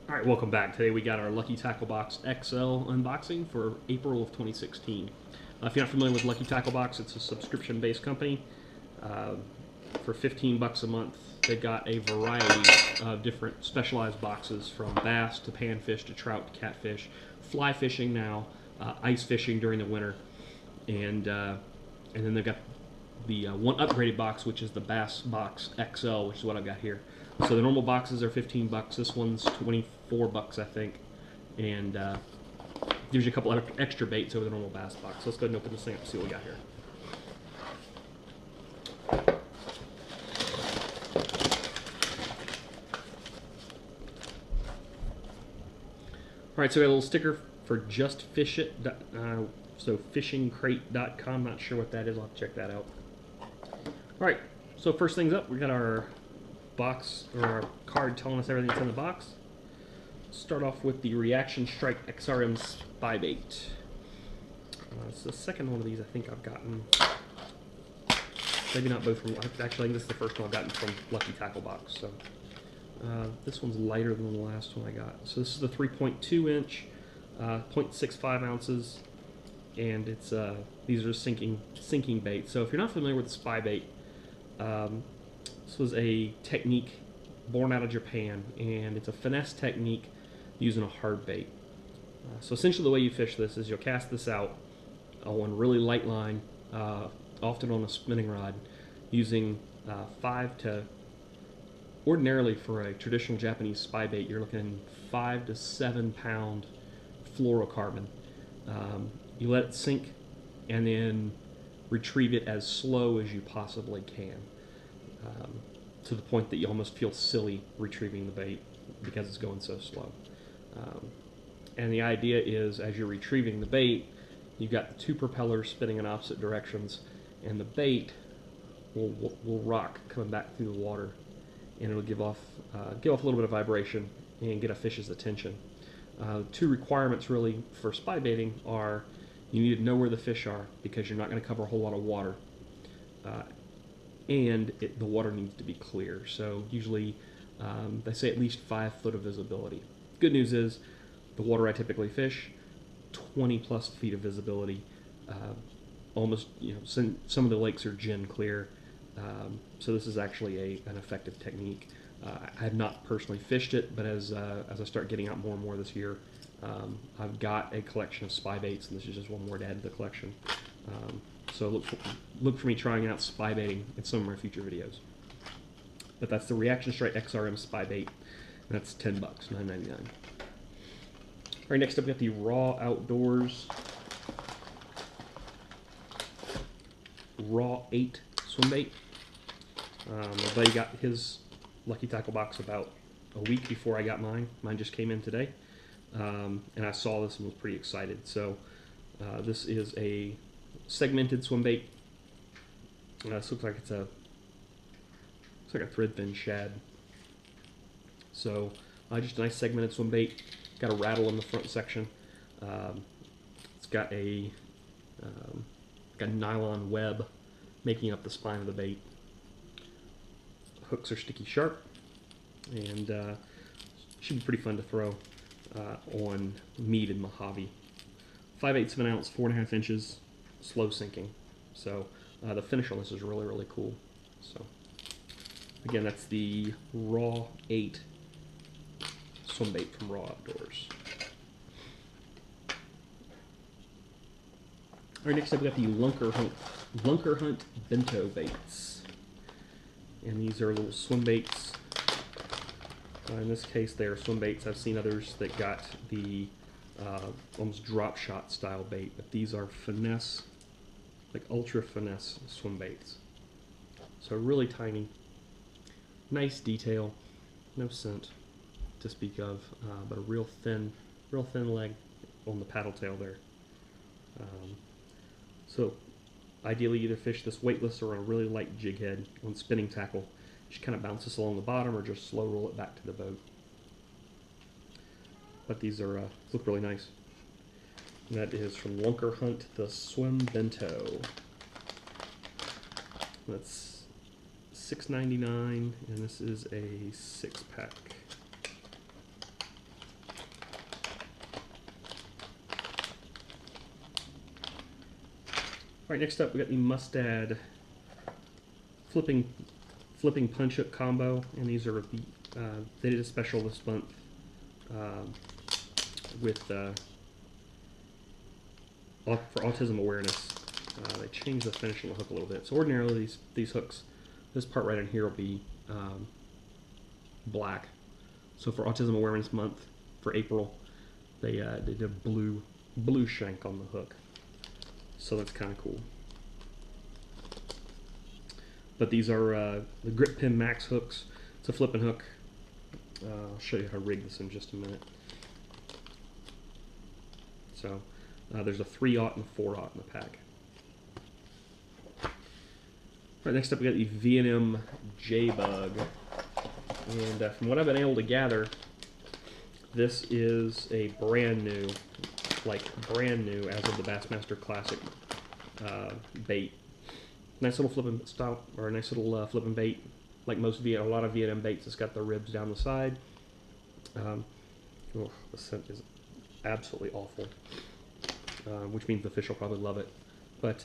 Alright, welcome back. Today we got our Lucky Tackle Box XL unboxing for April of 2016. If you're not familiar with Lucky Tackle Box, it's a subscription-based company. For 15 bucks a month, they've got a variety of different specialized boxes, from bass to panfish to trout to catfish, fly fishing now, ice fishing during the winter, and then they've got the one upgraded box, which is the Bass Box XL, which is what I've got here. So the normal boxes are 15 bucks. This one's 24 bucks, I think, and gives you a couple of extra baits over the normal bass box. So let's go ahead and open this thing up and see what we got here. All right, so we got a little sticker for Just Fish It. So fishingcrate.com. Not sure what that is. I'll have to check that out. All right, so first things up, we got our box, or our card telling us everything that's in the box. Start off with the Reaction Strike XRM Spy Bait. It's the second one of these I think I've gotten. Maybe not both from, actually I think this is the first one I've gotten from Lucky Tackle Box. So this one's lighter than the last one I got. So this is the 3.2 inch, 0.65 ounces, and it's these are sinking bait. So if you're not familiar with the spy bait, this was a technique born out of Japan, and it's a finesse technique using a hard bait. So essentially the way you fish this is you'll cast this out on really light line, often on a spinning rod, using 5 to, ordinarily for a traditional Japanese spy bait, you're looking 5 to 7 pound fluorocarbon. You let it sink and then retrieve it as slow as you possibly can, to the point that you almost feel silly retrieving the bait because it's going so slow. And the idea is, as you're retrieving the bait, you've got the two propellers spinning in opposite directions, and the bait will rock coming back through the water, and it'll give off a little bit of vibration and get a fish's attention. Two requirements really for spy baiting are: you need to know where the fish are, because you're not going to cover a whole lot of water, and the water needs to be clear. So usually they say at least 5 foot of visibility. Good news is, the water I typically fish, 20 plus feet of visibility. Almost, some of the lakes are gin clear. So this is actually an effective technique. I have not personally fished it, but as I start getting out more and more this year, I've got a collection of spy baits, and this is just one more to add to the collection. So look for me trying out spy baiting in some of my future videos. But that's the Reaction Strike XRM Spy Bait, and that's 10 bucks, $9.99. All right, next up we got the Raw Outdoors Raw 8 swim bait. My buddy got his Lucky Tackle Box about a week before I got mine. Mine just came in today, and I saw this and was pretty excited. So this is a segmented swim bait. This looks like it's a thread fin shad. So just a nice segmented swim bait. Got a rattle in the front section. It's got a nylon web making up the spine of the bait. Hooks are sticky sharp, and should be pretty fun to throw on meat in Mojave. 5/8 of an ounce, 4.5 inches, slow sinking. So the finish on this is really, really cool. So again, that's the Raw 8 swim bait from Raw Outdoors. All right, next up we got the Lunker Hunt bento baits, and these are little swim baits. In this case, they are swim baits. I've seen others that got the almost drop shot style bait, but these are finesse, like ultra finesse swim baits. So really tiny, nice detail, no scent to speak of, but a real thin leg on the paddle tail there. So ideally, either fish this weightless or on a really light jig head on spinning tackle. Just kind of bounce this along the bottom, or just slow roll it back to the boat. But these are look really nice. And that is from Lunker Hunt, the Swim Bento. That's $6.99, and this is a 6-pack. right, next up we got the Mustad flipping punch hook combo, and these are the they did a special this month with for autism awareness. They changed the finish on the hook a little bit. So ordinarily these hooks, this part right in here will be black. So for Autism Awareness Month for April, they did a blue shank on the hook. So that's kind of cool. But these are the Grip Pin Max hooks. It's a flipping hook. I'll show you how to rig this in just a minute. So there's a 3/0 and a 4/0 in the pack. All right, next up we got the V&M J-Bug. And from what I've been able to gather, this is a brand new as of the Bassmaster Classic bait. Nice little flipping style, or a nice little flipping bait. Like a lot of V&M baits, it's got the ribs down the side. The scent is absolutely awful, which means the fish will probably love it. But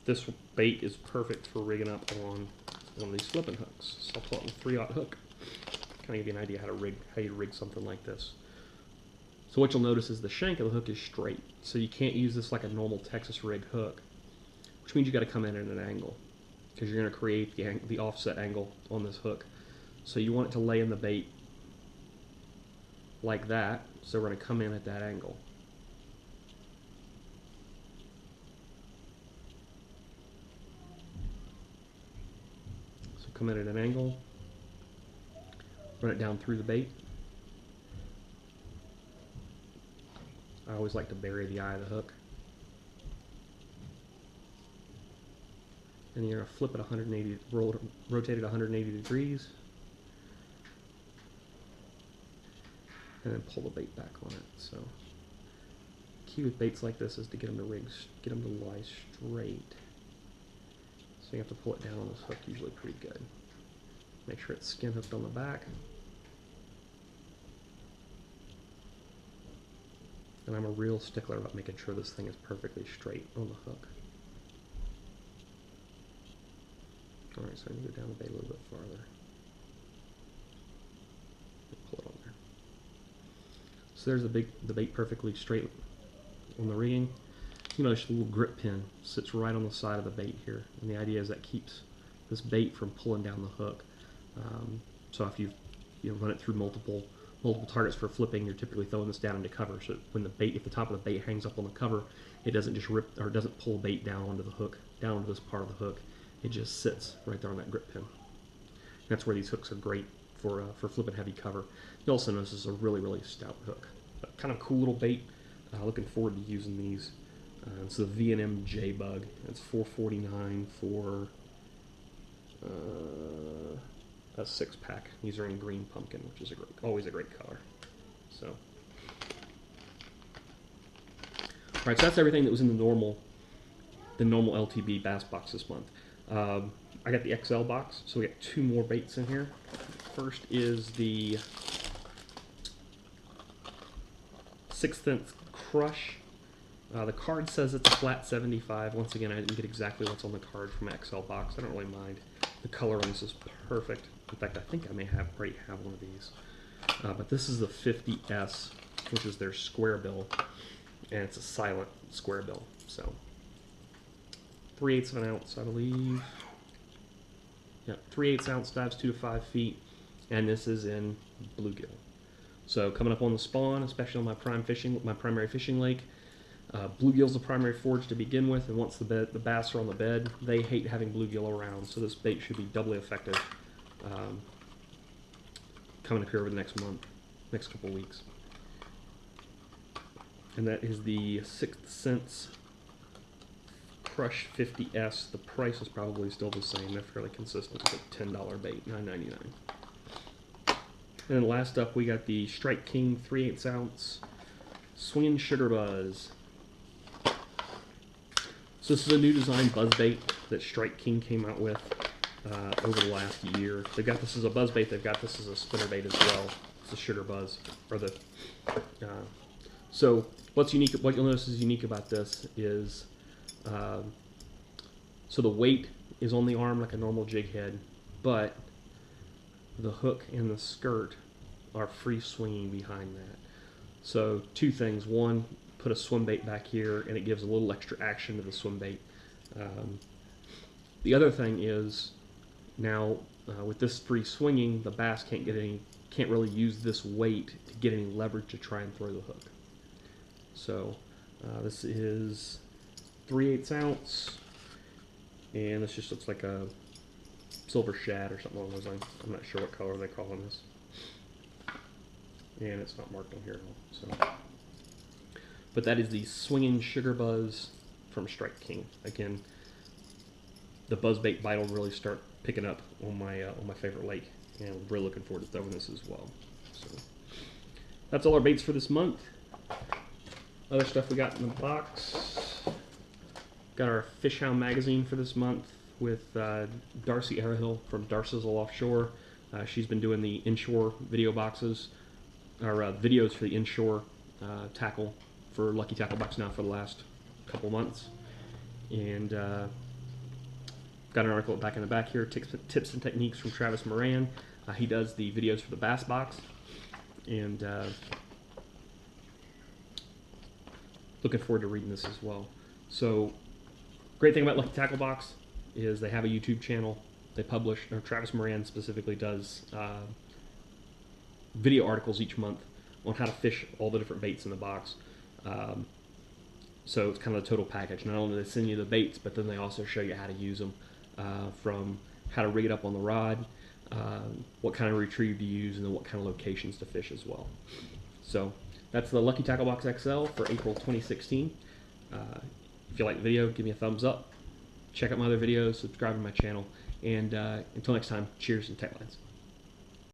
this bait is perfect for rigging up on one of these flipping hooks. So I'll pull out the 3/0 hook. Kind of give you an idea how you rig something like this. So what you'll notice is the shank of the hook is straight. So you can't use this like a normal Texas rig hook, which means you got to come in at an angle because you're going to create the offset angle on this hook. So you want it to lay in the bait like that. So we're going to come in at that angle. Come in at an angle, run it down through the bait. I always like to bury the eye of the hook. And you're going to flip it 180, rotate it 180 degrees, and then pull the bait back on it. So the key with baits like this is to get them to lie straight. So you have to pull it down on this hook usually pretty good. Make sure it's skin hooked on the back. And I'm a real stickler about making sure this thing is perfectly straight on the hook. Alright, so I need to go down the bait a little bit farther. Pull it on there. So there's the bait perfectly straight on the rigging. You know, this little grip pin sits right on the side of the bait here, and the idea is that keeps this bait from pulling down the hook. So if you run it through multiple targets for flipping, you're typically throwing this down into cover. So when if the top of the bait hangs up on the cover, it doesn't just rip or doesn't pull bait down onto the hook, down onto this part of the hook. It just sits right there on that grip pin. And that's where these hooks are great for flipping heavy cover. You also notice this is a really stout hook. But kind of cool little bait. Looking forward to using these. It's the V&M J-Bug. It's $4.49 for a 6-pack. These are in green pumpkin, which is always a great color. So, all right, so that's everything that was in the normal LTB bass box this month. I got the XL box, so we got 2 more baits in here. First is the 1/6 Crush. The card says it's a flat 75. Once again, I didn't get exactly what's on the card from XL box. I don't really mind. The color on this is perfect. In fact, I think I may already have one of these. But this is the 50S, which is their square bill, and it's a silent square bill. So 3/8 of an ounce, I believe. Yeah, 3/8 ounce, dives 2 to 5 feet, and this is in bluegill. So coming up on the spawn, especially on my primary fishing lake, bluegill's the primary forage to begin with, and once the bass are on the bed, they hate having bluegill around. So this bait should be doubly effective coming up here over the next couple weeks. And that is the 6th Sense Crush 50S. The price is probably still the same. They're fairly consistent. It's a $10 bait, $9.99. And then last up, we got the Strike King 3/8 ounce Swinging Sugar Buzz. So this is a new design buzz bait that Strike King came out with over the last year. They've got this as a buzz bait. They've got this as a spinner bait as well. It's a sugar buzz, or the So what's unique? What you'll notice is unique about this is, so the weight is on the arm like a normal jig head, but the hook and the skirt are free swinging behind that. So two things: one, put a swim bait back here, and it gives a little extra action to the swim bait. The other thing is now with this free swinging, the bass can't really use this weight to get any leverage to try and throw the hook. So this is 3/8 ounce, and this just looks like a silver shad or something along those lines. I'm not sure what color they call this, and it's not marked on here at all. So, but that is the Swinging Sugar Buzz from Strike King. Again, the buzzbait bite will really start picking up on my favorite lake, and I'm really looking forward to throwing this as well. So that's all our baits for this month. Other stuff we got in the box. Got our Fish Hound magazine for this month with Darcy Arrowhill from Darcizzle Offshore. She's been doing the inshore video boxes, or videos for the inshore tackle for Lucky Tackle Box now for the last couple months. And got an article back in the back here, tips and techniques from Travis Moran. He does the videos for the Bass Box. And looking forward to reading this as well. So, great thing about Lucky Tackle Box is they have a YouTube channel. They publish, or Travis Moran specifically does video articles each month on how to fish all the different baits in the box. So it's kind of a total package. Not only do they send you the baits, but then they also show you how to use them, from how to rig it up on the rod, what kind of retrieve to use, and then what kind of locations to fish as well. So that's the Lucky Tackle Box XL for April 2016. If you like the video, give me a thumbs up. Check out my other videos, subscribe to my channel, and until next time, cheers and tech lines.